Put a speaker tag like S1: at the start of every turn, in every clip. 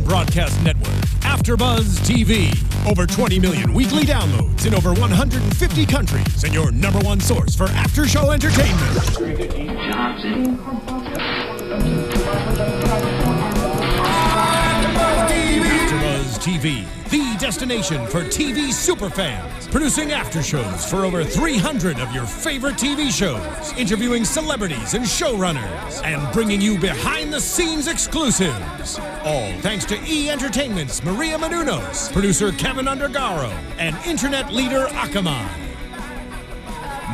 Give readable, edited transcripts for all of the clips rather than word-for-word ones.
S1: broadcast network, AFTERBUZZ TV. Over 20 million weekly downloads in over 150 countries, and your #1 source for after-show entertainment. AFTERBUZZ TV, the destination for TV superfans, producing after-shows for over 300 of your favorite TV shows, interviewing celebrities and showrunners, and bringing you behind-the-scenes exclusives. All thanks to E! Entertainment's Maria Menounos, producer Kevin Undergaro, and internet leader Akamai.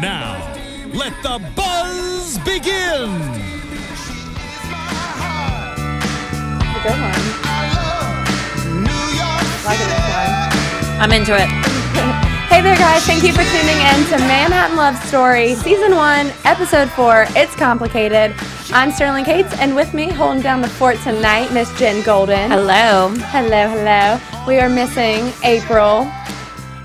S1: Now, let the buzz begin!
S2: Good one. Liking this one.
S3: I'm into it.
S2: Hey there, guys. Thank you for tuning in to Manhattan Love Story, Season 1, Episode 4, It's Complicated. I'm Sterling Cates, and with me, holding down the fort tonight, Miss Jen Golden.
S3: Hello.
S2: Hello, hello. We are missing April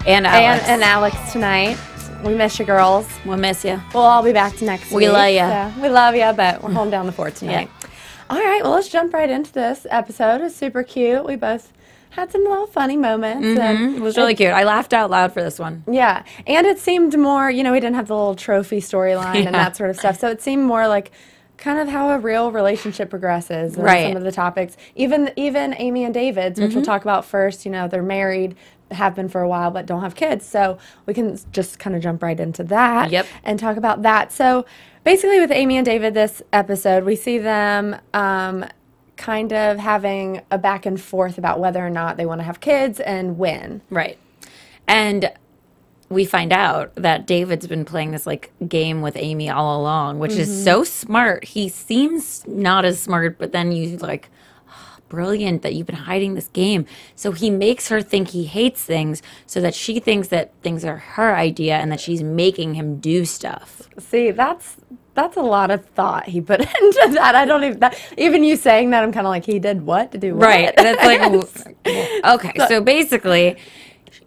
S3: And Alex.
S2: and Alex tonight. We miss you, girls.
S3: We'll miss you.
S2: We'll all be back next week.
S3: We love you.
S2: So we love you, but we're holding down the fort tonight.
S3: Yeah.
S2: All right, well, let's jump right into this episode. It's super cute. We both had some little funny moments. And
S3: It was really cute. I laughed out loud for this one.
S2: yeah, and it seemed more, we didn't have the little trophy storyline and that sort of stuff, so it seemed more like kind of how a real relationship progresses and
S3: Right.
S2: some of the topics. Even Amy and David's, which we'll talk about first, they're married, have been for a while, but don't have kids, so we can just kind of jump right into that and talk about that. So basically with Amy and David this episode, we see them kind of having a back and forth about whether or not they want to have kids and when.
S3: Right. And we find out that David's been playing this game with Amy all along, which is so smart. He seems not as smart, but then you brilliant that you've been hiding this game. So he makes her think he hates things so that she thinks that things are her idea and that she's making him do stuff.
S2: See, that's a lot of thought he put into that. I don't even you saying that, I'm kind of like, he did what to do what?
S3: Right. That's okay. So basically,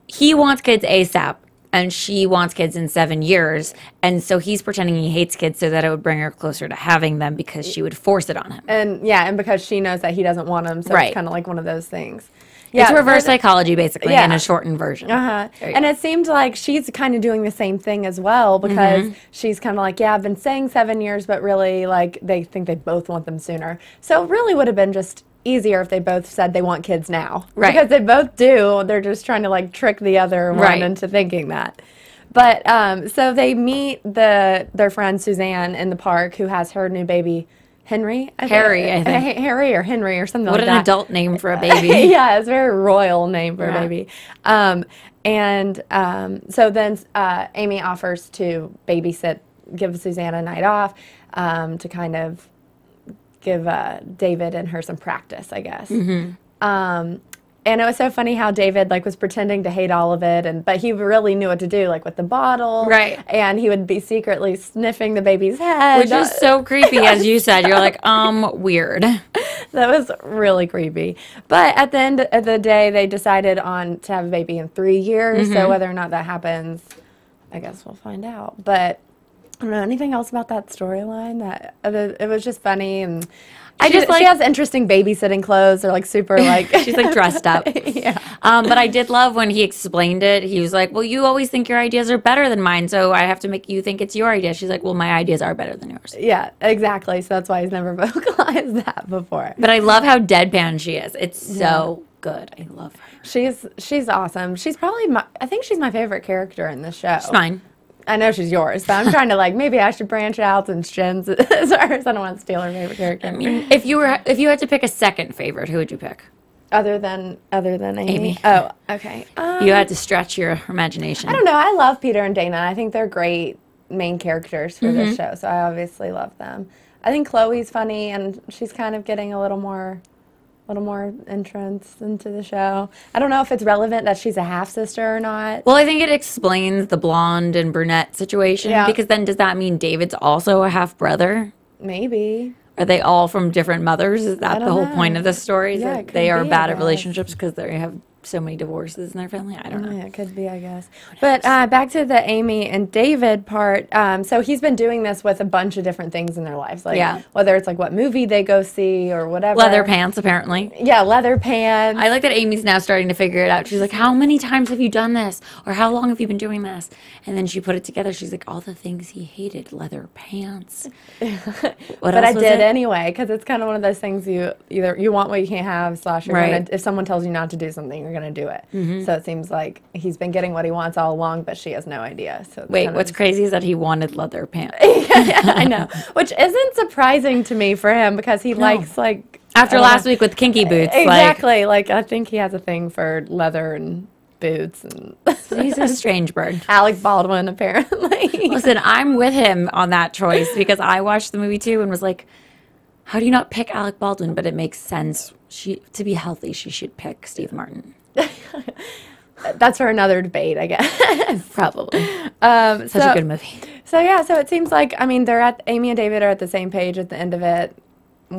S3: he wants kids ASAP, and she wants kids in 7 years. And so he's pretending he hates kids so that it would bring her closer to having them because she would force it on him.
S2: And because she knows that he doesn't want them, so it's kind of like one of those things.
S3: Yeah, it's reverse psychology, basically, in a shortened version.
S2: And it seemed like she's kind of doing the same thing as well, because she's kind of like, yeah, I've been saying 7 years, but really, they think they both want them sooner. So it really would have been just easier if they both said they want kids now.
S3: Right.
S2: Because they both do. They're just trying to, trick the other one into thinking that. But, so they meet their friend Suzanne in the park, who has her new baby, Harry, I think. Harry or Henry or something like that.
S3: What an adult name for a baby.
S2: Yeah, it's a very royal name for a baby. So then Amy offers to give Suzanne a night off to kind of give David and her some practice, I guess. And it was so funny how David was pretending to hate all of it, but he really knew what to do, with the bottle.
S3: Right.
S2: And he would be secretly sniffing the baby's head.
S3: Which is so creepy, as you said. You're like, weird.
S2: That was really creepy. But at the end of the day, they decided to have a baby in 3 years. So whether or not that happens, I guess we'll find out. But I don't know anything else about that storyline. It was just funny, and she has interesting babysitting clothes. They're super
S3: she's dressed up.
S2: Yeah.
S3: But I did love when he explained it. He was like, well, you always think your ideas are better than mine, so I have to make you think it's your idea. She's like, well, my ideas are better than yours.
S2: Yeah, exactly. So that's why he's never vocalized that before.
S3: But I love how deadpan she is. It's so good. I love her.
S2: She's awesome. She's probably I think she's my favorite character in this show.
S3: She's mine.
S2: I know she's yours, but I'm trying to maybe I should branch out since Jen's is hers. I don't want to steal her favorite character.
S3: I mean, if you had to pick a second favorite, who would you pick?
S2: Other than Amy? Oh, okay.
S3: You had to stretch your imagination.
S2: I don't know. I love Peter and Dana. I think they're great main characters for this show, so I obviously love them. I think Chloe's funny, and she's kind of getting a little more entrance into the show. I don't know if it's relevant that she's a half-sister or not.
S3: Well, I think it explains the blonde and brunette situation, because then does that mean David's also a half-brother?
S2: Maybe.
S3: Are they all from different mothers? Is that the whole point of the story? Is that they are bad at relationships because they have so many divorces in their family. I don't know.
S2: Yeah, it could be, I guess. But back to the Amy and David part. So he's been doing this with a bunch of different things in their lives. Like whether it's like what movie they go see or whatever.
S3: Leather pants, apparently.
S2: Yeah, leather pants.
S3: I like that Amy's now starting to figure it out. She's like, how many times have you done this? Or how long have you been doing this? And then she put it together. She's like, all the things he hated. Leather pants.
S2: But I did anyway, because it's kind of one of those things you want what you can't have, / you're gonna, if someone tells you not to do something, you're going to do it. So it seems like he's been getting what he wants all along, but she has no idea. So
S3: wait, what's crazy is that he wanted leather pants.
S2: Yeah, I know. Which isn't surprising to me for him, because he likes, like...
S3: After last week with kinky boots.
S2: Exactly. Like, I think he has a thing for leather and boots. And
S3: he's a strange bird.
S2: Alec Baldwin, apparently.
S3: Listen, I'm with him on that choice, because I watched the movie too and was like, how do you not pick Alec Baldwin? But it makes sense. To be healthy, she should pick Steve Martin.
S2: That's for another debate, I guess.
S3: Probably. Such a good movie.
S2: So yeah, so it seems like, I mean, Amy and David are at the same page at the end of it.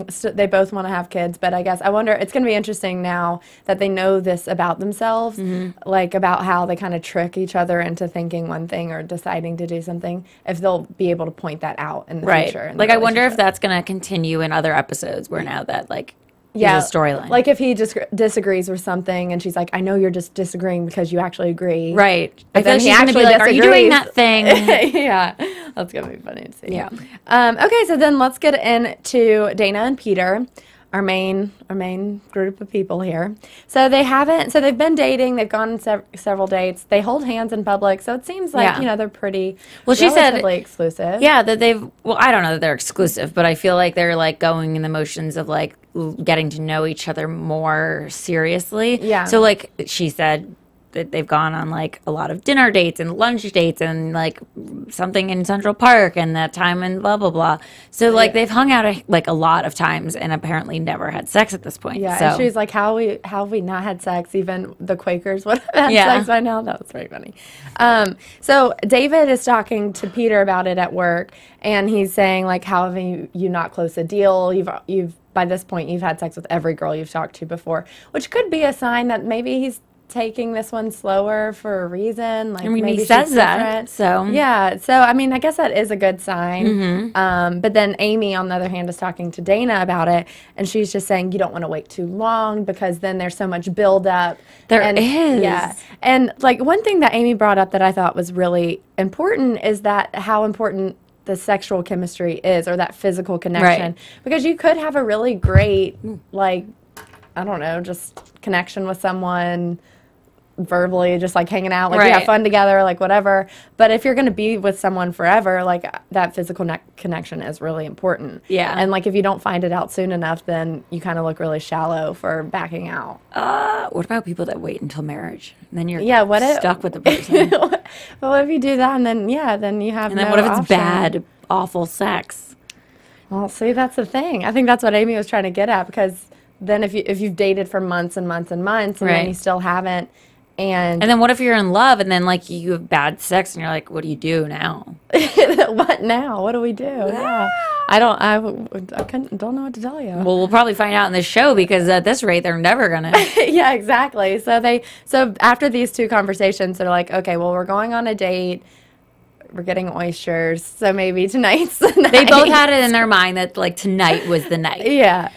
S2: So they both want to have kids, but I guess I wonder, it's going to be interesting now that they know this about themselves, like about how they kind of trick each other into thinking one thing or deciding to do something, if they'll be able to point that out in the future.
S3: Like, I wonder if that's going to continue in other episodes where now that, like, a storyline.
S2: Like if he just disagrees with something and she's like, I know you're just disagreeing because you actually agree.
S3: Right.
S2: But then
S3: he's going to be like, are you doing that thing?
S2: Yeah. That's going to be funny to see. Yeah. Okay, so then let's get into Dana and Peter, our main group of people here. So they've been dating. They've gone on several dates. They hold hands in public. So it seems like, they're pretty relatively exclusive.
S3: Yeah, that I don't know that they're exclusive, but I feel like they're like going in the motions of like getting to know each other more seriously.
S2: Yeah.
S3: So like she said that they've gone on like a lot of dinner dates and lunch dates and like something in Central Park and that time and blah, blah, blah. So like they've hung out like a lot of times and apparently never had sex at this point.
S2: Yeah.
S3: So.
S2: And she was like, how have we not had sex? Even the Quakers would have had sex by now. That was very funny. So David is talking to Peter about it at work, and he's saying like, how have you not closed the deal? You've by this point, you've had sex with every girl you've talked to before, which could be a sign that maybe he's taking this one slower for a reason. Like, I mean,
S3: maybe he says that. So
S2: yeah. So I mean, I guess that is a good sign. But then Amy, on the other hand, is talking to Dana about it, and she's just saying you don't want to wait too long because then there's so much buildup.
S3: There is.
S2: Yeah. And like one thing that Amy brought up that I thought was really important is that how important the sexual chemistry is, or that physical connection, because you could have a really great, like, I don't know, just connection with someone verbally, just like hanging out, like you have fun together, like whatever. But if you're going to be with someone forever, like that physical connection is really important.
S3: Yeah.
S2: And like if you don't find it out soon enough, then you kind of look really shallow for backing out.
S3: What about people that wait until marriage? And then you're stuck with the person.
S2: Well, what if you do that and then you have
S3: and then what if it's bad, awful sex?
S2: Well, see, that's the thing. I think that's what Amy was trying to get at, because then if you've dated for months and months and months and then you still haven't, and
S3: then what if you're in love and then like you have bad sex and you're like, what do you do now?
S2: What now? What do we do? Yeah. I don't know what to tell you.
S3: Well, we'll probably find out in this show, because at this rate they're never gonna.
S2: Yeah, exactly. So after these two conversations, they're like, okay, well, we're going on a date. We're getting oysters, so maybe tonight's the night.
S3: They both had it in their mind that like tonight was the night.
S2: Yeah.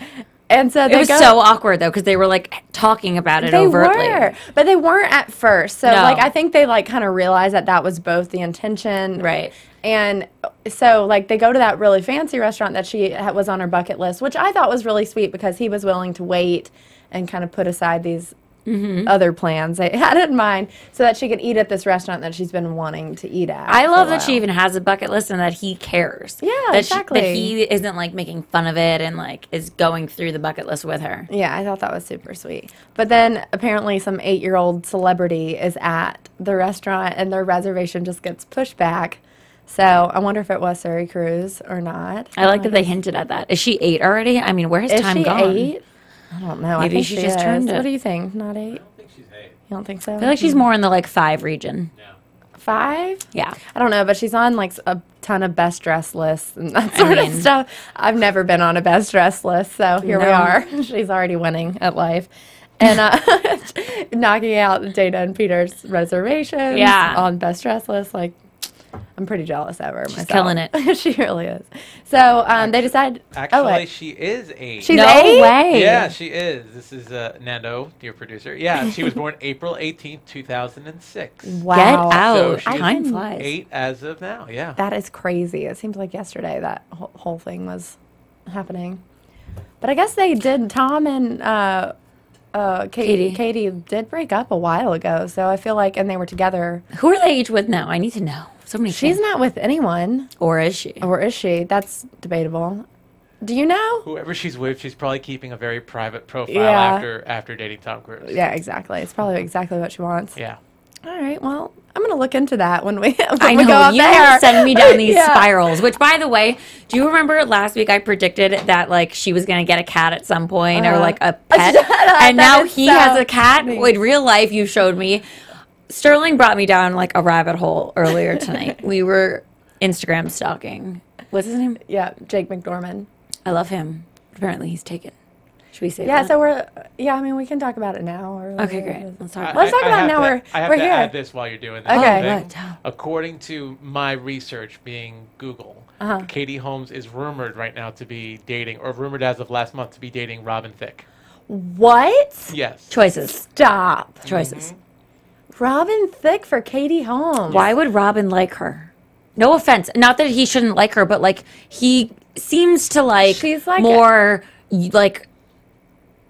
S2: And so
S3: it was so awkward though, because they were like talking about it overtly.
S2: But they weren't at first. So like I think they like kind of realized that was both the intention.
S3: Right.
S2: And so like they go to that really fancy restaurant that she was on her bucket list, which I thought was really sweet, because he was willing to wait and kind of put aside these other plans they had in mind so that she could eat at this restaurant that she's been wanting to eat at.
S3: I love that she even has a bucket list and that he cares.
S2: Yeah, exactly.
S3: That he isn't like making fun of it and like is going through the bucket list with her.
S2: Yeah, I thought that was super sweet. But then apparently some 8-year-old celebrity is at the restaurant and their reservation just gets pushed back. So I wonder if it was Suri Cruise or not.
S3: I like that they hinted at that. Is she 8 already? I mean, where has time gone?
S2: Is she 8? I don't know.
S3: Maybe she just turned it.
S2: What do you think? Not 8? I
S4: don't think she's 8.
S2: You don't think so?
S3: I feel like she's more in the like 5 region.
S4: Yeah.
S2: 5?
S3: Yeah.
S2: I don't know, but she's on like a ton of best dressed lists and that sort of stuff. I've never been on a best dressed list, so here we are. She's already winning at life. and knocking out Dana and Peter's reservations on best dress list. Like, I'm pretty jealous of her myself.
S3: She's killing it.
S2: She really is. So they decided.
S4: Actually, she is 8.
S2: She's
S3: no
S2: 8?
S3: way.
S4: Yeah, she is. This is Nando, your producer. Yeah, she was born April 18th, 2006.
S2: Wow.
S3: Get out.
S4: So
S3: Time flies.
S4: 8 as of now, yeah.
S2: That is crazy. It seems like yesterday that whole thing was happening. But I guess they did. Tom and Katie did break up a while ago. So I feel like, and they were together.
S3: Who are they age with now? I need to know. So many
S2: She's
S3: things.
S2: not with anyone.
S3: Or is she?
S2: Or is she? That's debatable. Do you know?
S4: Whoever she's with, she's probably keeping a very private profile
S2: Yeah.
S4: after dating Tom Cruise.
S2: Yeah, exactly. It's probably exactly what she wants.
S4: Yeah.
S2: All right. Well, I'm going to look into that when we,
S3: I
S2: we
S3: know,
S2: go up
S3: you
S2: there.
S3: send me down these
S2: Yeah.
S3: spirals, which, by the way, do you remember last week I predicted that, like, she was going to get a cat at some point or, like, a pet? And now he has a cat.
S2: funny.
S3: In real life, you showed me. Sterling brought me down, like, a rabbit hole earlier tonight. We were Instagram stalking. What's his name?
S2: Yeah, Jake McDorman.
S3: I love him. Apparently, he's taken. Should we say
S2: Yeah,
S3: that?
S2: so I mean, we can talk about it now. Or
S3: Okay, great. Let's talk about
S2: Let's talk
S4: I
S2: about it
S4: have
S2: now.
S4: I have
S2: we're
S4: to
S2: here.
S4: add this while you're doing this.
S2: Okay.
S4: thing.
S3: What? Tell.
S4: According to my research, being Google, Katie Holmes is rumored right now to be dating, or rumored as of last month to be dating Robin Thicke.
S2: What?
S4: Yes.
S3: Choices.
S2: Stop.
S3: Choices.
S2: Robin Thicke for Katie Holmes.
S3: Why would Robin like her? No offense. Not that he shouldn't like her, but, like, he seems to like
S2: She's like
S3: more, like,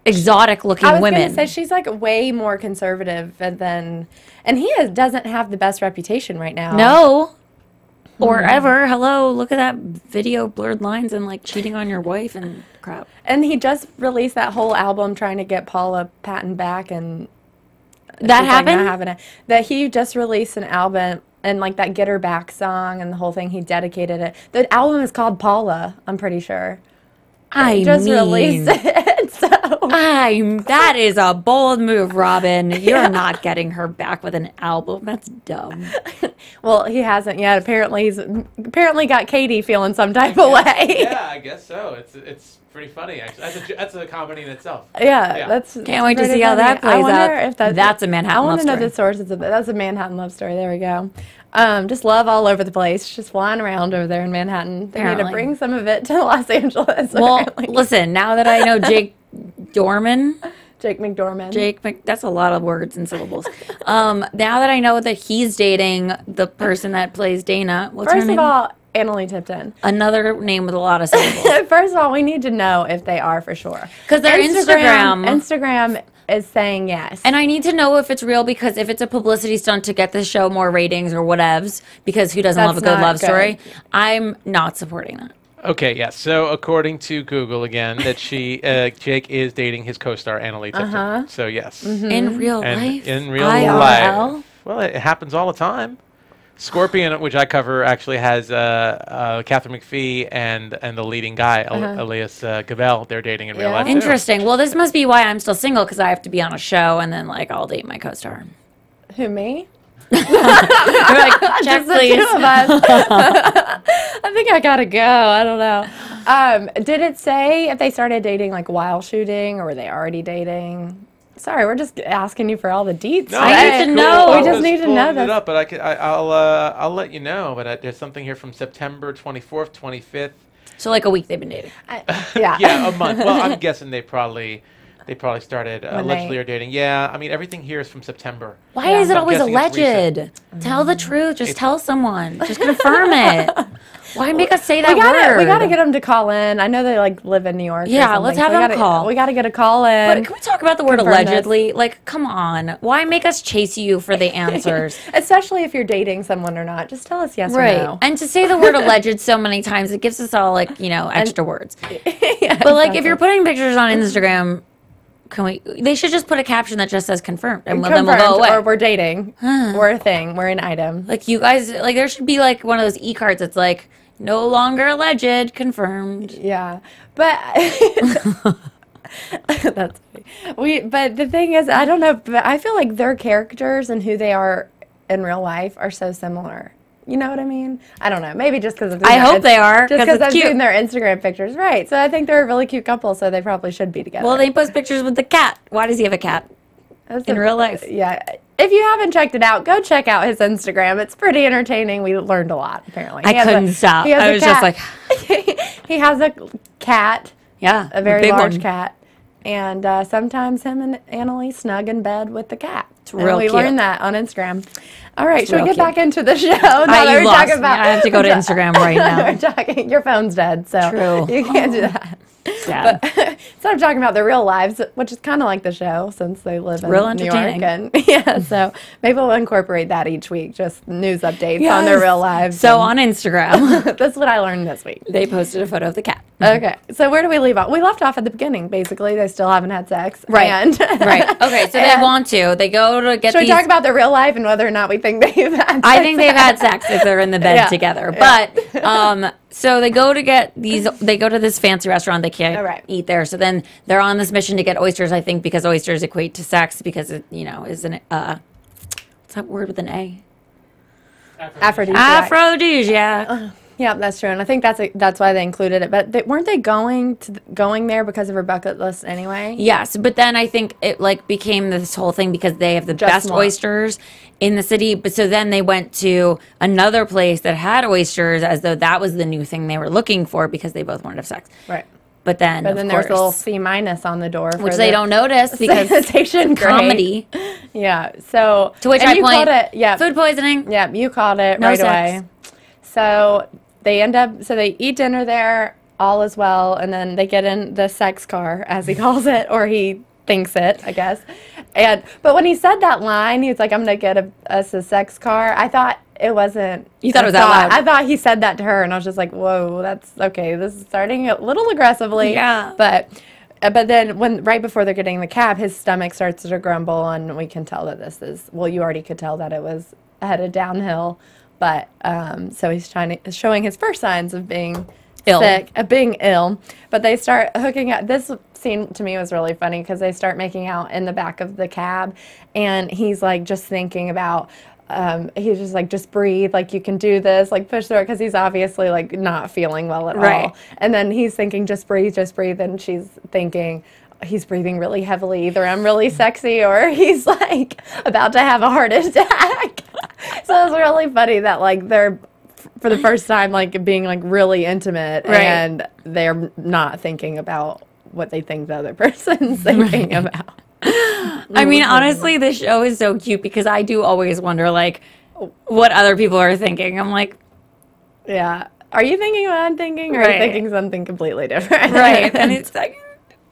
S3: exotic-looking
S2: I was
S3: women.
S2: going to say she's like way more conservative than, and doesn't have the best reputation right now.
S3: No. Or ever. Hello, look at that video, blurred lines and, like, cheating on your wife and crap.
S2: And he just released that whole album trying to get Paula Patton back, and
S3: That
S2: she's, like,
S3: happened?
S2: not having it. That he just released an album, and like that Get Her Back song and the whole thing, he dedicated it. The album is called Paula, I'm pretty sure.
S3: I
S2: Just
S3: mean,
S2: released it. So
S3: that is a bold move, Robin. You're not getting her back with an album. That's dumb.
S2: well, he hasn't yet. Apparently he's got Katie feeling some type of way.
S4: Yeah, I guess so. It's pretty funny, actually. That's a comedy in itself.
S2: Yeah, that's
S3: Can't wait to
S2: pretty
S3: see how that
S2: funny. I
S3: plays
S2: wonder
S3: out.
S2: if that's
S3: a Manhattan
S2: I want
S3: love
S2: to know
S3: story.
S2: the sources of it. That's a Manhattan love story. There we go. Just love all over the place, just flying around over there in Manhattan. They need to
S3: Apparently.
S2: bring some of it to Los Angeles.
S3: Well,
S2: apparently.
S3: listen, now that I know Jake McDorman, that's a lot of words and syllables. Now that I know that he's dating the person that plays Dana, what's her
S2: First
S3: name?
S2: of all, Analeigh Tipton.
S3: Another name with a lot of syllables.
S2: First of all, we need to know if they are for sure.
S3: Because their
S2: Instagram is saying yes.
S3: And I need to know if it's real, because if it's a publicity stunt to get the show more ratings or whatevs, because who doesn't love a
S2: That's
S3: good
S2: not
S3: love story,
S2: good.
S3: I'm not supporting that.
S4: Okay, yeah. So according to Google again, that Jake is dating his co-star Analeigh Tipton. So yes,
S3: In real
S4: and
S3: life?
S4: in real
S3: IRL?
S4: life, well, it happens all the time. Scorpion, which I cover, actually has Catherine McPhee and the leading guy, Elias Gabel. They're dating in real life. Too.
S3: Interesting. Well, this must be why I'm still single, because I have to be on a show and then, like, I'll date my co-star.
S2: Who, me?
S3: You're like, check,
S2: Just the
S3: please.
S2: 2 of us. I think I gotta go. I don't know. Did it say if they started dating like while shooting, or were they already dating? Sorry, we're just asking you for all the deets.
S4: No,
S3: I
S4: it's
S3: need to
S4: cool.
S3: know.
S4: I'm
S2: We just need to know
S4: pulling it
S2: this.
S4: up, but I'll let you know. But there's something here from September 24th, 25th.
S3: So, like, a week they've been dating.
S2: Yeah.
S4: Yeah, a month. Well, I'm guessing they probably started allegedly
S2: they-
S4: or dating. Yeah, I mean everything here is from September.
S3: Why is it
S4: So I'm
S3: always
S4: guessing it's
S3: alleged? Tell the truth. Just tell someone. Just confirm it. Why make us say that word?
S2: We gotta get them to call in. I know they like live in New York. or
S3: Yeah,
S2: something,
S3: let's
S2: so
S3: have
S2: we
S3: them
S2: gotta-
S3: call.
S2: We gotta get a call in.
S3: But can we talk about the word
S2: Confirm this.
S3: allegedly? Like, come on. Why make us chase you for the answers?
S2: Especially if you're dating someone or not. Just tell us yes or no.
S3: And to say the word alleged so many times, it gives us all, like, you know, extra words.
S2: Yeah,
S3: But, like, if
S2: exactly.
S3: you're putting pictures on Instagram, they should just put a caption that just says confirmed, and then we'll go
S2: Confirmed,
S3: away.
S2: or we're dating. We're a thing. We're an item.
S3: Like, you guys, like, there should be, like, one of those e-cards that's like, no longer alleged, confirmed.
S2: Yeah, but that's funny. But the thing is, I don't know. But I feel like their characters and who they are in real life are so similar. You know what I mean? I don't know. Maybe just because
S3: I hope they are.
S2: Just because I've seen their Instagram pictures. Right. So I think they're a really cute couple, so they probably should be together.
S3: Well, they post pictures with the cat. Why does he have a cat? In real life?
S2: Yeah. If you haven't checked it out, go check out his Instagram. It's pretty entertaining. We learned a lot, apparently.
S3: I couldn't stop. I was just like...
S2: He has a cat.
S3: Yeah.
S2: A very large cat. And sometimes him and Analeigh snug in bed with the cat.
S3: It's real cute.
S2: We learned that on Instagram. All right, should we get back into the show? Now that
S3: we're talking about, I have to go to Instagram right now.
S2: Your phone's dead, so you can't do that.
S3: Yeah.
S2: But instead of talking about their real lives, which is kind of like the show since they live in New York, and so maybe we'll incorporate that each week, just news updates on their real lives.
S3: So on Instagram,
S2: that's what I learned this week.
S3: They posted a photo of the cat.
S2: Okay, so where do we leave off? We left off at the beginning. Basically, they still haven't had sex.
S3: Right. Right. Okay, so they want to. They go to get.
S2: Should we talk about their real life and whether or not we think they've had sex?
S3: I think they've had sex if they're in the bed together. But so they go to get these. They go to this fancy restaurant. They can't eat there. So then they're on this mission to get oysters. I think because oysters equate to sex because it, is an what's that word with an A? Aphrodisiac.
S2: Yeah, that's true, and I think that's why they included it. But weren't they going there because of her bucket list anyway?
S3: Yes, but then I think it became this whole thing because they have the best oysters in the city. But so then they went to another place that had oysters, as though that was the new thing they were looking for because they both wanted to have sex.
S2: Right.
S3: But then
S2: there's a little C- on the door,
S3: which they don't notice because
S2: sanitation
S3: comedy.
S2: Yeah. So
S3: to which I point,
S2: it,
S3: food poisoning.
S2: Yeah, you called it right away. So they they eat dinner there, all is well, and then they get in the sex car, as he calls it, or he thinks it, I guess. But when he said that line, he was like, "I'm gonna get us a sex car." I thought it wasn't.
S3: You thought it was out loud.
S2: I thought he said that to her, and I was just like, "Whoa, that's okay. This is starting a little aggressively."
S3: Yeah.
S2: But then right before they're getting in the cab, his stomach starts to grumble, and we can tell that this is. Well, you already could tell that it was headed downhill. But so he's showing his first signs of being sick, being ill. But they start hooking up. This scene to me was really funny because they start making out in the back of the cab, and he's like just thinking about. He's just like, just breathe, like you can do this, like push through it, because he's obviously like not feeling well at all. And then he's thinking, just breathe, and she's thinking. He's breathing really heavily. Either I'm really sexy or he's like about to have a heart attack. So it's really funny that like they're for the first time like being like really intimate and they're not thinking about what they think the other person's thinking about.
S3: I mean, honestly, this show is so cute because I do always wonder like what other people are thinking. I'm like,
S2: yeah, are you thinking what I'm thinking or are you thinking something completely different?
S3: Right. And it's like,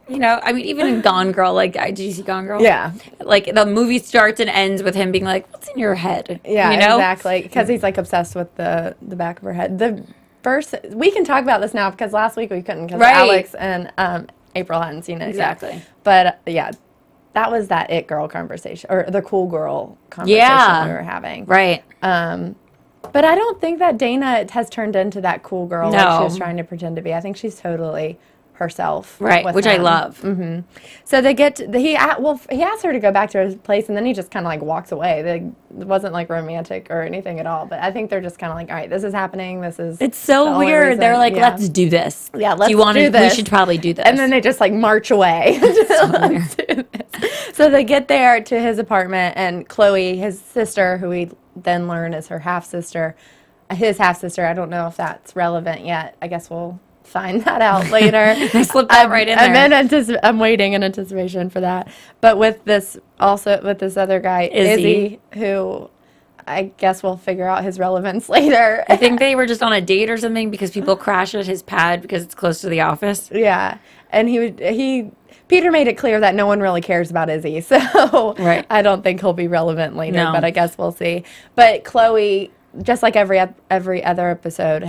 S3: I mean, even in Gone Girl, like, did you see Gone Girl?
S2: Yeah.
S3: Like, the movie starts and ends with him being like, what's in your head?
S2: Yeah, exactly. Because he's, like, obsessed with the back of her head. We can talk about this now because last week we couldn't because Alex and April hadn't seen it.
S3: Exactly.
S2: Yet. But, yeah, that was that it girl conversation, or the cool girl conversation we were having.
S3: Right.
S2: But I don't think that Dana has turned into that cool girl like she was trying to pretend to be. I think she's totally herself,
S3: right? Which I love.
S2: Mm-hmm. So they get he asked her to go back to his place, and then he just kind of like walks away. It wasn't like romantic or anything at all. But I think they're just kind of like, all right, this is happening. It's
S3: so weird. They're like, let's do this.
S2: Yeah, let's do this.
S3: We should probably do this.
S2: And then they just like march away. So they get there to his apartment, and Chloe, his sister, who we then learn is her half-sister, his half-sister. I don't know if that's relevant yet. I guess we'll find that out later.
S3: They slipped that right in there.
S2: I'm waiting in anticipation for that. But with this other guy, Izzy, who I guess we'll figure out his relevance later.
S3: I think they were just on a date or something because people crash at his pad because it's close to the office.
S2: Yeah. And Peter made it clear that no one really cares about Izzy, so I don't think he'll be relevant later, but I guess we'll see. But Chloe, just like every other episode,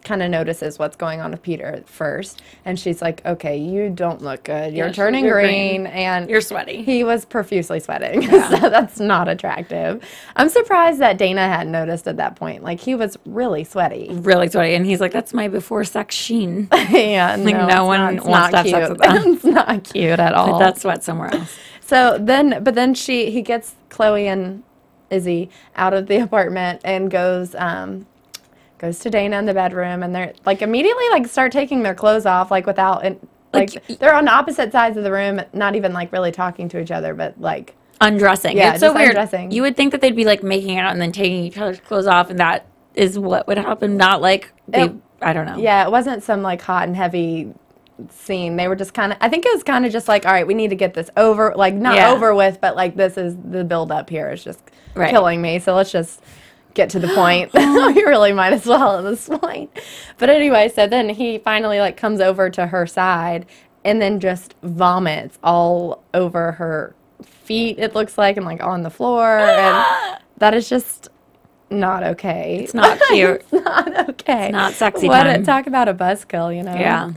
S2: kind of notices what's going on with Peter first, and she's like, okay, you don't look good. You're turning green, and
S3: you're sweaty.
S2: He was profusely sweating, so that's not attractive. I'm surprised that Dana hadn't noticed at that point. Like, he was really sweaty.
S3: Really sweaty, and he's like, that's my before sex sheen.
S2: Yeah,
S3: like, no one wants to have sex with that.
S2: It's not cute at all.
S3: But that's sweat somewhere else.
S2: So then he gets Chloe and Izzy out of the apartment and goes to Dana in the bedroom, and they're like immediately like start taking their clothes off like without like they're on opposite sides of the room, not even like really talking to each other, but like
S3: undressing.
S2: Yeah,
S3: it's so weird.
S2: Undressing.
S3: You would think that they'd be like making out and then taking each other's clothes off, and that is what would happen. Not like I don't know.
S2: Yeah, it wasn't some like hot and heavy scene. They were just kind of, I think it was kind of just like, all right, we need to get this over, like not over with, but like this is the build up here is just killing me. So let's just get to the point. We really might as well at this point. But anyway, so then he finally like comes over to her side and then just vomits all over her feet, it looks like, and like on the floor. And that is just not okay.
S3: It's not cute.
S2: It's not okay.
S3: It's not sexy time.
S2: Talk about a buzzkill, you know?
S3: Yeah.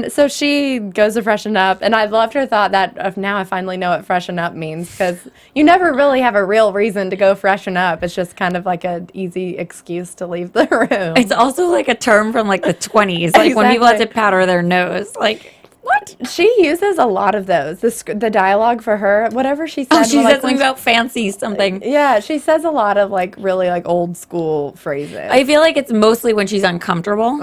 S2: So she goes to freshen up, and I loved her thought that of now I finally know what freshen up means, because you never really have a real reason to go freshen up. It's just kind of like an easy excuse to leave the room.
S3: It's also like a term from like the 20s, like when people had to powder their nose, like. What?
S2: She uses a lot of those. The dialogue for her, whatever she said.
S3: Oh, she said something about fancy something.
S2: Yeah, she says a lot of like really like old school phrases.
S3: I feel like it's mostly when she's uncomfortable.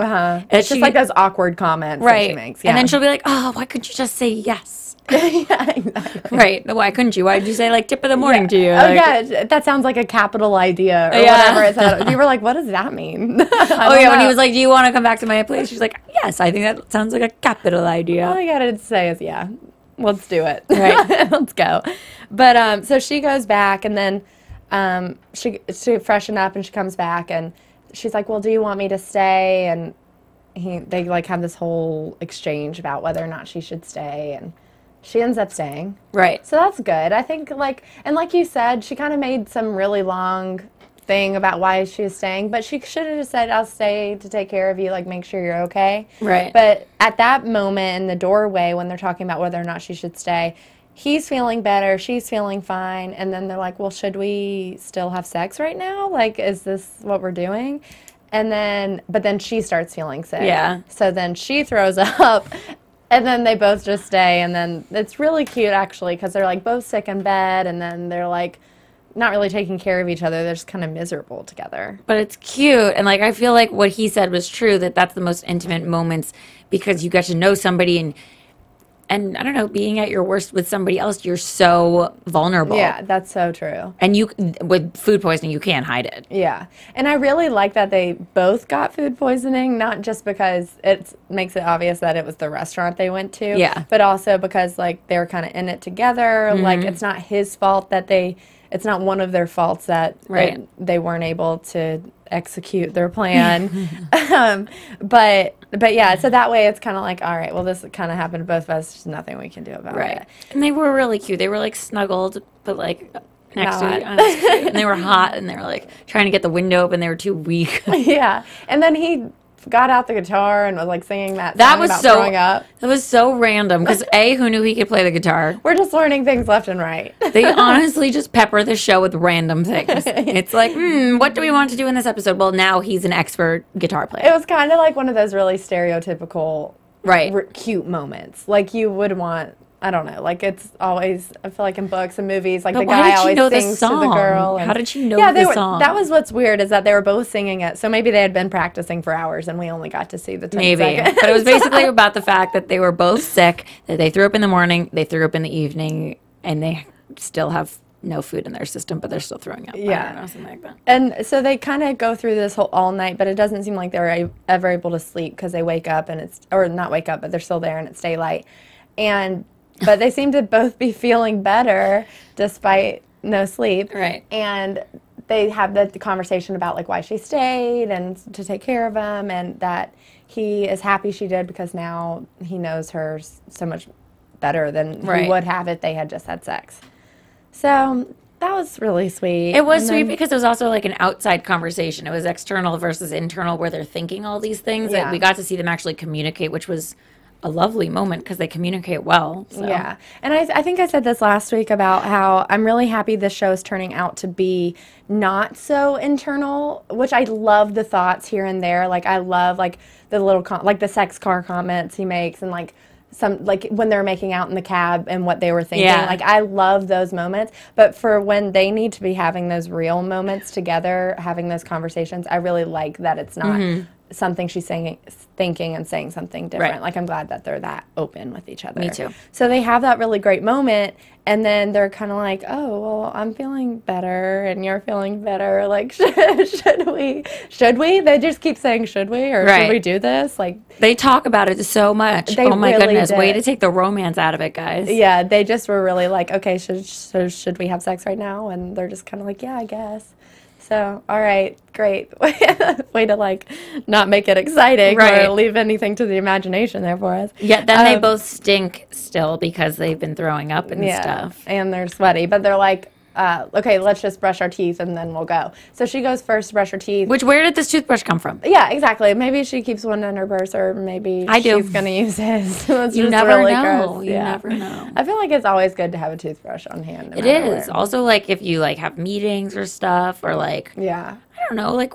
S2: It's just like those awkward comments that she makes. Yeah.
S3: And then she'll be like, "Oh, why couldn't you just say yes?"
S2: Yeah, exactly.
S3: Right. Why couldn't you? Why did you say like tip of the morning to you?
S2: Oh, yeah. That sounds like a capital idea or whatever. It's you were like, what does that mean?
S3: When he was like, do you want to come back to my place? She's like, yes, I think that sounds like a capital idea.
S2: All I got to say is, yeah, let's do it. Right. Let's go. But so she goes back, and then she freshened up, and she comes back, and she's like, well, do you want me to stay? And they like have this whole exchange about whether or not she should stay, and she ends up staying.
S3: Right.
S2: So that's good. I think, like you said, she kind of made some really long thing about why she was staying, but she should have just said, I'll stay to take care of you, like make sure you're okay.
S3: Right.
S2: But at that moment in the doorway when they're talking about whether or not she should stay, he's feeling better, she's feeling fine, and then they're like, well, should we still have sex right now? Like, is this what we're doing? But then she starts feeling sick.
S3: Yeah.
S2: So then she throws up. And then they both just stay, and then it's really cute, actually, because they're, like, both sick in bed, and then they're, like, not really taking care of each other. They're just kind of miserable together.
S3: But it's cute, and, like, I feel like what he said was true, that that's the most intimate moments, because you get to know somebody, and I don't know, being at your worst with somebody else, you're so vulnerable.
S2: Yeah, that's so true.
S3: And with food poisoning, you can't hide it.
S2: Yeah. And I really like that they both got food poisoning, not just because it makes it obvious that it was the restaurant they went to.
S3: Yeah.
S2: But also because, like, they were kind of in it together. Mm-hmm. Like, it's not his fault that it's not one of their faults that they weren't able to execute their plan. But yeah, so that way it's kind of like, all right, well, this kind of happened to both of us. There's nothing we can do about it.
S3: And they were really cute. They were like snuggled, but like next to each other. And they were hot, and they were like trying to get the window open. They were too weak.
S2: Yeah. And then he got out the guitar and was like singing that song about throwing up.
S3: That was so random because who knew he could play the guitar?
S2: We're just learning things left and right.
S3: They honestly just pepper the show with random things. It's like, what do we want to do in this episode? Well, now he's an expert guitar player.
S2: It was kind of like one of those really stereotypical, cute moments. Like you would want. I don't know, like it's always, I feel like in books and movies, like the guy always sings to the girl.
S3: How did you know the song?
S2: That was what's weird, is that they were both singing it. So maybe they had been practicing for hours and we only got to see the 10 seconds.
S3: But it was basically about the fact that they were both sick, that they threw up in the morning, they threw up in the evening, and they still have no food in their system, but they're still throwing up.
S2: Yeah.
S3: I don't know, something like that.
S2: And so they kind of go through this whole all night, but it doesn't seem like they're ever able to sleep because they wake up and or not wake up, but they're still there and it's daylight. But they seem to both be feeling better despite no sleep.
S3: Right.
S2: And they have the conversation about like why she stayed and to take care of him, and that he is happy she did because now he knows her so much better than he would have if they had just had sex. So that was really sweet.
S3: It was sweet because it was also like an outside conversation. It was external versus internal, where they're thinking all these things. Yeah. We got to see them actually communicate, which was a lovely moment because they communicate well. So.
S2: Yeah. And I think I said this last week about how I'm really happy this show is turning out to be not so internal, which I love the thoughts here and there. Like I love like the little, like the sex car comments he makes, and like some, like when they're making out in the cab and what they were thinking. Like I love those moments, but for when they need to be having those real moments together, having those conversations, I really like that it's not something she's saying, thinking and saying something different. Like I'm glad that they're that open with each other.
S3: Me too. So
S2: they have that really great moment, and then they're kind of like, oh, well, I'm feeling better and you're feeling better. Like, should we? They just keep saying, should we? Or should we do this? Like,
S3: they talk about it so much. Oh my goodness. Way to take the romance out of it, guys.
S2: Yeah, they just were really like, okay, should we have sex right now? And they're just kind of like, yeah, I guess. So, all right, great. Way to, like, not make it exciting or leave anything to the imagination there for us.
S3: Yeah, then they both stink still because they've been throwing up and stuff.
S2: And they're sweaty. But they're like, okay, let's just brush our teeth and then we'll go. So she goes first to brush her teeth.
S3: Where did this toothbrush come from?
S2: Yeah, exactly. Maybe she keeps one in her purse, or maybe she's going to use his. That's
S3: you
S2: just
S3: never
S2: really
S3: know.
S2: Gross.
S3: You never know.
S2: I feel like it's always good to have a toothbrush on hand.
S3: It is. Where. Also, like, if you, like, have meetings or stuff, or, like, I don't know, like,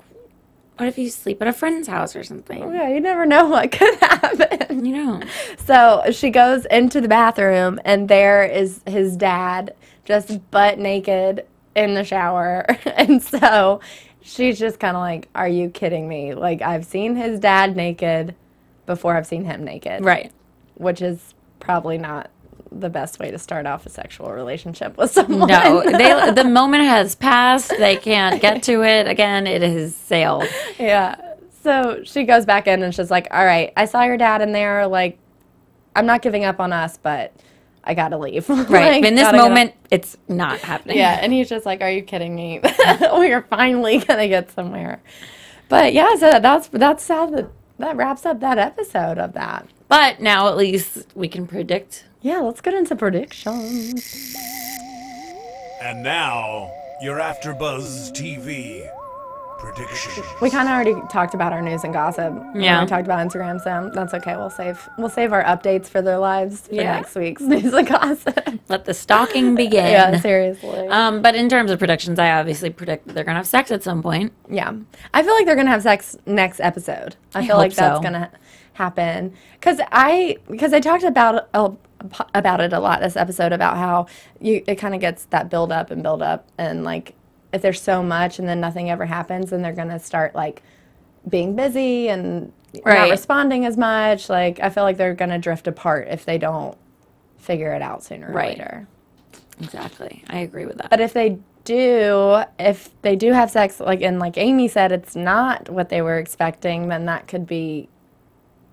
S3: what if you sleep at a friend's house or something?
S2: Oh, yeah, you never know what could happen.
S3: You know.
S2: So she goes into the bathroom, and there is his dad just butt naked in the shower. And so she's just kind of like, are you kidding me? Like, I've seen his dad naked before I've seen him naked.
S3: Right.
S2: Which is probably not the best way to start off a sexual relationship with someone.
S3: No, the moment has passed. They can't get to it again. It has sailed.
S2: Yeah. So she goes back in and she's like, all right, I saw your dad in there. Like, I'm not giving up on us, but I gotta leave.
S3: Right.
S2: Like,
S3: in this moment, it's not happening.
S2: Yeah, and he's just like, are you kidding me? We are finally gonna get somewhere. But yeah, so that's how that wraps up that episode of that.
S3: But now at least we can predict.
S2: Yeah, let's get into predictions.
S1: And now, your AFTERBUZZ TV predictions.
S2: We kind of already talked about our news and gossip.
S3: Yeah.
S2: We talked about Instagram, so that's okay. We'll save our updates for their lives for next week's news and gossip.
S3: Let the stalking begin.
S2: Yeah, seriously.
S3: But in terms of predictions, I obviously predict they're gonna have sex at some point.
S2: Yeah, I feel like they're gonna have sex next episode. I feel like that's gonna happen because I talked about it a lot this episode about how it kind of gets that build up and like if there's so much and then nothing ever happens, then they're gonna start like being busy and not responding as much. Like I feel like they're gonna drift apart if they don't figure it out sooner or later.
S3: Exactly, I agree with that.
S2: But if they do have sex, like Amy said, it's not what they were expecting, then that could be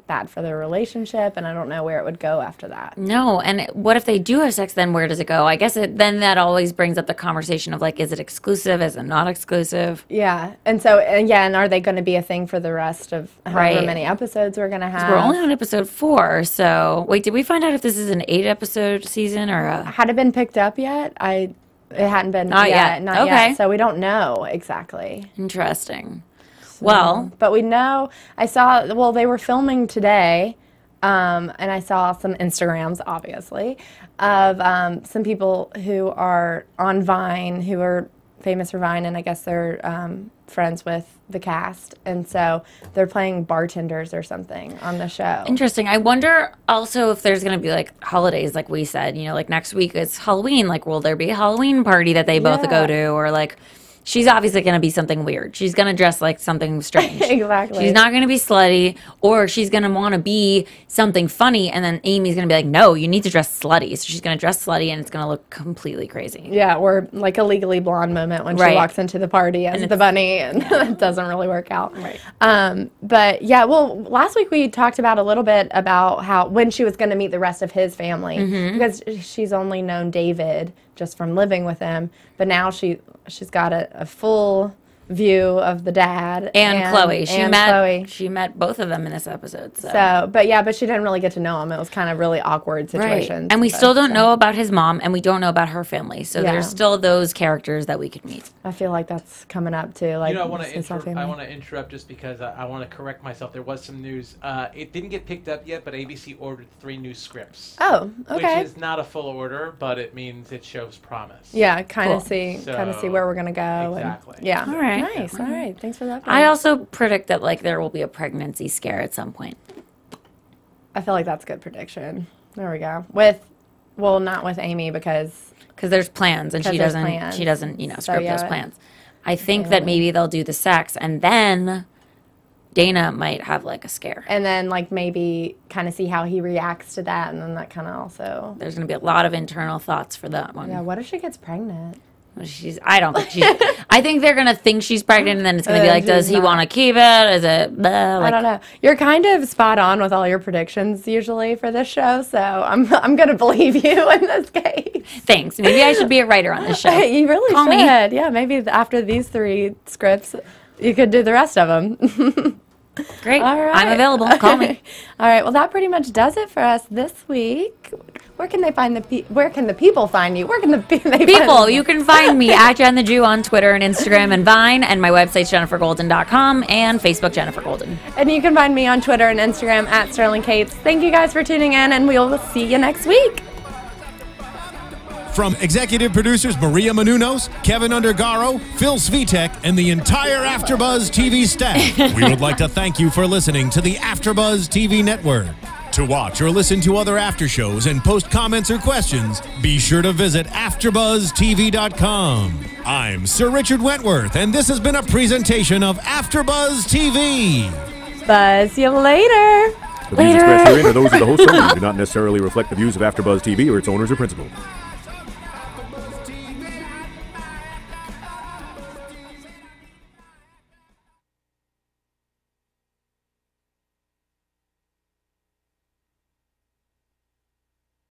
S2: bad for their relationship, and I don't know where it would go after that.
S3: No, and what if they do have sex, then where does it go? I guess then that always brings up the conversation of like, is it exclusive, is it not exclusive?
S2: Yeah, and are they going to be a thing for the rest of however many episodes we're going to have?
S3: We're only on episode 4, so wait, did we find out if this is an 8-episode season or
S2: had it been picked up yet? It hadn't been not yet. So we don't know exactly.
S3: Interesting. Well,
S2: but we know, they were filming today, and I saw some Instagrams, obviously, of some people who are on Vine, who are famous for Vine, and I guess they're friends with the cast, and so they're playing bartenders or something on the show.
S3: Interesting. I wonder also if there's going to be, like, holidays, like we said, like next week is Halloween, like, will there be a Halloween party that they both go to, or, like... She's obviously going to be something weird. She's going to dress like something strange.
S2: Exactly.
S3: She's not going to be slutty, or she's going to want to be something funny, and then Amy's going to be like, no, you need to dress slutty. So she's going to dress slutty, and it's going to look completely crazy.
S2: Yeah, or like a Legally Blonde moment when she walks into the party as the bunny, and it doesn't really work out.
S3: Right.
S2: But yeah, well, last week we talked about a little bit about when she was going to meet the rest of his family, because she's only known David just from living with him, but now she's got a full view of the dad
S3: and Chloe. She met both of them in this episode.
S2: But she didn't really get to know him. It was kind of really awkward situations.
S3: Right. And we still don't know about his mom, and we don't know about her family. So there's still those characters that we could meet.
S2: I feel like that's coming up too. Like,
S4: I want to interrupt just because I want to correct myself. There was some news. It didn't get picked up yet, but ABC ordered 3 new scripts.
S2: Oh, okay.
S4: Which is not a full order, but it means it shows promise.
S2: Yeah, kind of see where we're gonna go.
S4: Exactly.
S2: And,
S3: All right.
S2: Nice. All right. Thanks for that.
S3: I also predict that like there will be a pregnancy scare at some point.
S2: I feel like that's a good prediction. There we go. Not with Amy because
S3: there's plans and she doesn't script those plans. I think that maybe they'll do the sex and then Dana might have like a scare.
S2: And then like maybe kind of see how he reacts to that, and then that kind of also...
S3: There's going to be a lot of internal thoughts for that one.
S2: Yeah, what if she gets pregnant?
S3: I think they're going to think she's pregnant, and then it's going to be like, does he want to keep it? Is it...
S2: I don't know. You're kind of spot on with all your predictions usually for this show, so I'm going to believe you in this case.
S3: Thanks. Maybe I should be a writer on this show.
S2: You really
S3: Call
S2: should.
S3: Me.
S2: Yeah, maybe after these 3 scripts, you could do the rest of them.
S3: Great.
S2: All right.
S3: I'm available. Call me.
S2: All right. Well, that pretty much does it for us this week. Where can they find where can the people find you? Where can
S3: you can find me at Jen the Jew on Twitter and Instagram and Vine, and my website's JeniferGolden.com and Facebook Jenifer Golden.
S2: And you can find me on Twitter and Instagram at Sterling Cates. Thank you guys for tuning in, and we'll see you next week.
S1: From executive producers Maria Menounos, Kevin Undergaro, Phil Svitek, and the entire AfterBuzz TV staff, we would like to thank you for listening to the AfterBuzz TV network. To watch or listen to other after shows and post comments or questions, be sure to visit AfterBuzzTV.com. I'm Sir Richard Wentworth, and this has been a presentation of AfterBuzz TV.
S2: Buzz you later.
S5: The views expressed herein are those of the host only and do not necessarily reflect the views of AfterBuzz TV or its owners or principals.